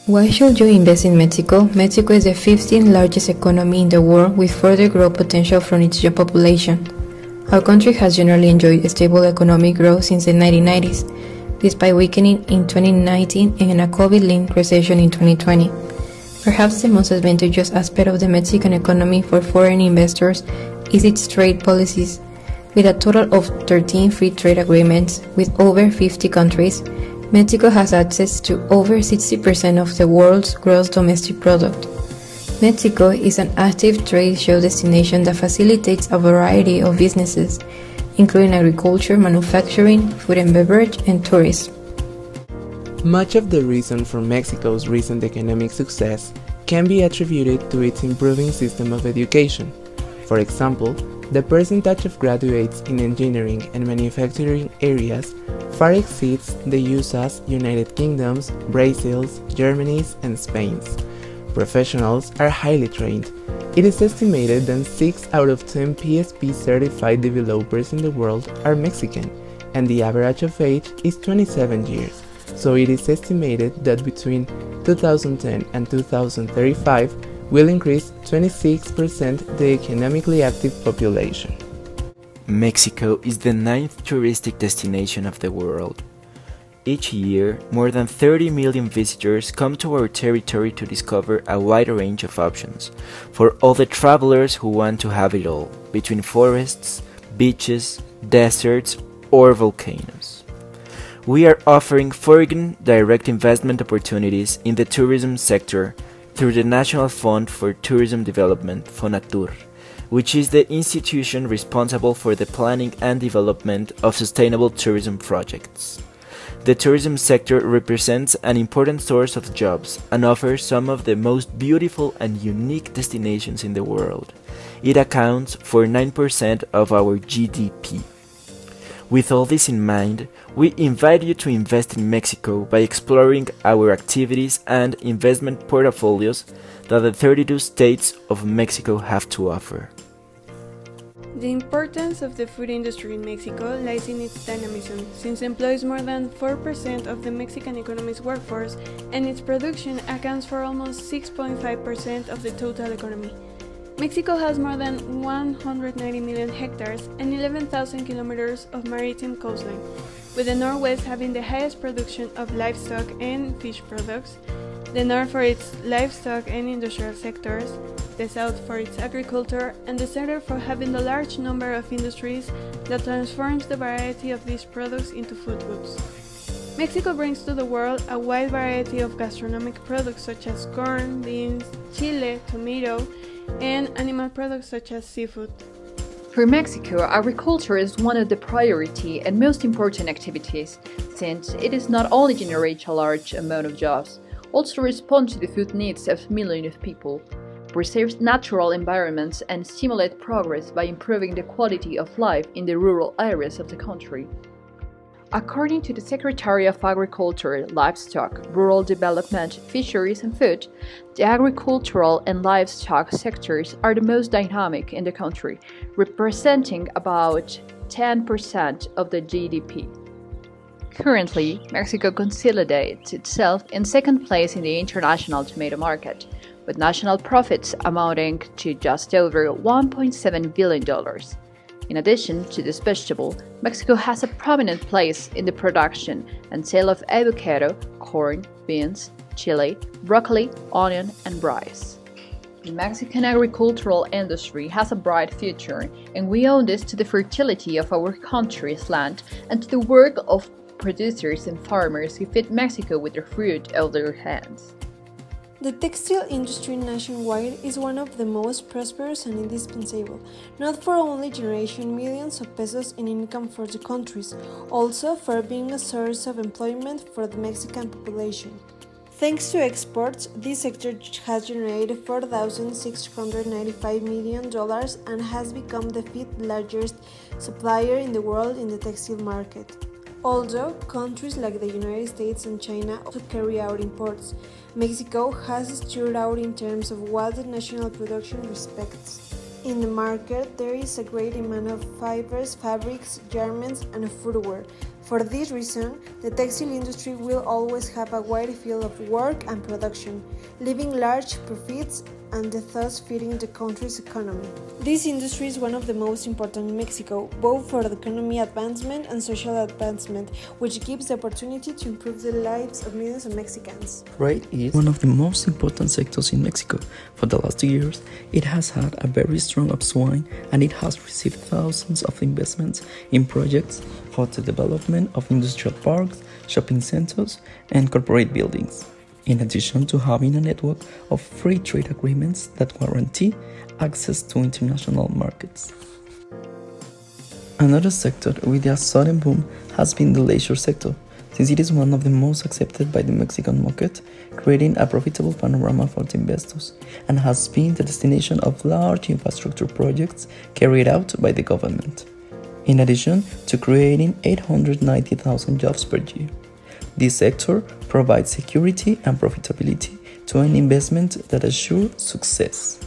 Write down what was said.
Why should you invest in Mexico? Mexico is the 15th largest economy in the world with further growth potential from its young population. Our country has generally enjoyed stable economic growth since the 1990s, despite weakening in 2019 and a COVID-linked recession in 2020. Perhaps the most advantageous aspect of the Mexican economy for foreign investors is its trade policies. With a total of 13 free trade agreements with over 50 countries, Mexico has access to over 60% of the world's gross domestic product. Mexico is an active trade show destination that facilitates a variety of businesses, including agriculture, manufacturing, food and beverage, and tourism. Much of the reason for Mexico's recent economic success can be attributed to its improving system of education. For example, the percentage of graduates in engineering and manufacturing areas far exceeds the USA's, United Kingdom's, Brazil's, Germany's, and Spain's. Professionals are highly trained. It is estimated that 6 out of 10 PSP certified developers in the world are Mexican, and the average of age is 27 years. So it is estimated that between 2010 and 2035 will increase 26% the economically active population. Mexico is the 9th touristic destination of the world. Each year, more than 30 million visitors come to our territory to discover a wide range of options for all the travelers who want to have it all, between forests, beaches, deserts, or volcanoes. We are offering foreign direct investment opportunities in the tourism sector through the National Fund for Tourism Development, FONATUR, which is the institution responsible for the planning and development of sustainable tourism projects. The tourism sector represents an important source of jobs and offers some of the most beautiful and unique destinations in the world. It accounts for 9% of our GDP. With all this in mind, we invite you to invest in Mexico by exploring our activities and investment portfolios that the 32 states of Mexico have to offer. The importance of the food industry in Mexico lies in its dynamism, since it employs more than 4% of the Mexican economy's workforce, and its production accounts for almost 6.5% of the total economy. Mexico has more than 190 million hectares and 11,000 kilometers of maritime coastline, with the Northwest having the highest production of livestock and fish products, the North for its livestock and industrial sectors, the South for its agriculture, and the Center for having the large number of industries that transforms the variety of these products into food goods. Mexico brings to the world a wide variety of gastronomic products such as corn, beans, chile, tomato, and animal products such as seafood. For Mexico, agriculture is one of the priority and most important activities, since it is not only generates a large amount of jobs, also responds to the food needs of millions of people, preserves natural environments, and stimulates progress by improving the quality of life in the rural areas of the country. According to the Secretary of Agriculture, Livestock, Rural Development, Fisheries and Food, the agricultural and livestock sectors are the most dynamic in the country, representing about 10% of the GDP. Currently, Mexico consolidates itself in second place in the international tomato market, with national profits amounting to just over $1.7 billion. In addition to this vegetable, Mexico has a prominent place in the production and sale of avocado, corn, beans, chili, broccoli, onion, and rice. The Mexican agricultural industry has a bright future, and we owe this to the fertility of our country's land and to the work of producers and farmers who feed Mexico with the fruit of their hands. The textile industry nationwide is one of the most prosperous and indispensable, not for only generating millions of pesos in income for the countries, also for being a source of employment for the Mexican population. Thanks to exports, this sector has generated $4,695 million and has become the fifth largest supplier in the world in the textile market. Although countries like the United States and China also carry out imports, Mexico has stood out in terms of what the national production respects. In the market, there is a great demand of fibers, fabrics, garments, and footwear, For this reason, the textile industry will always have a wide field of work and production, leaving large profits and thus feeding the country's economy. This industry is one of the most important in Mexico, both for the economy advancement and social advancement, which gives the opportunity to improve the lives of millions of Mexicans. Trade is one of the most important sectors in Mexico. For the last 2 years, it has had a very strong upswing and it has received thousands of investments in projects for the development of industrial parks, shopping centers, and corporate buildings, in addition to having a network of free trade agreements that guarantee access to international markets. Another sector with a sudden boom has been the leisure sector, since it is one of the most accepted by the Mexican market, creating a profitable panorama for the investors, and has been the destination of large infrastructure projects carried out by the government, in addition to creating 890,000 jobs per year. This sector provides security and profitability to an investment that assures success.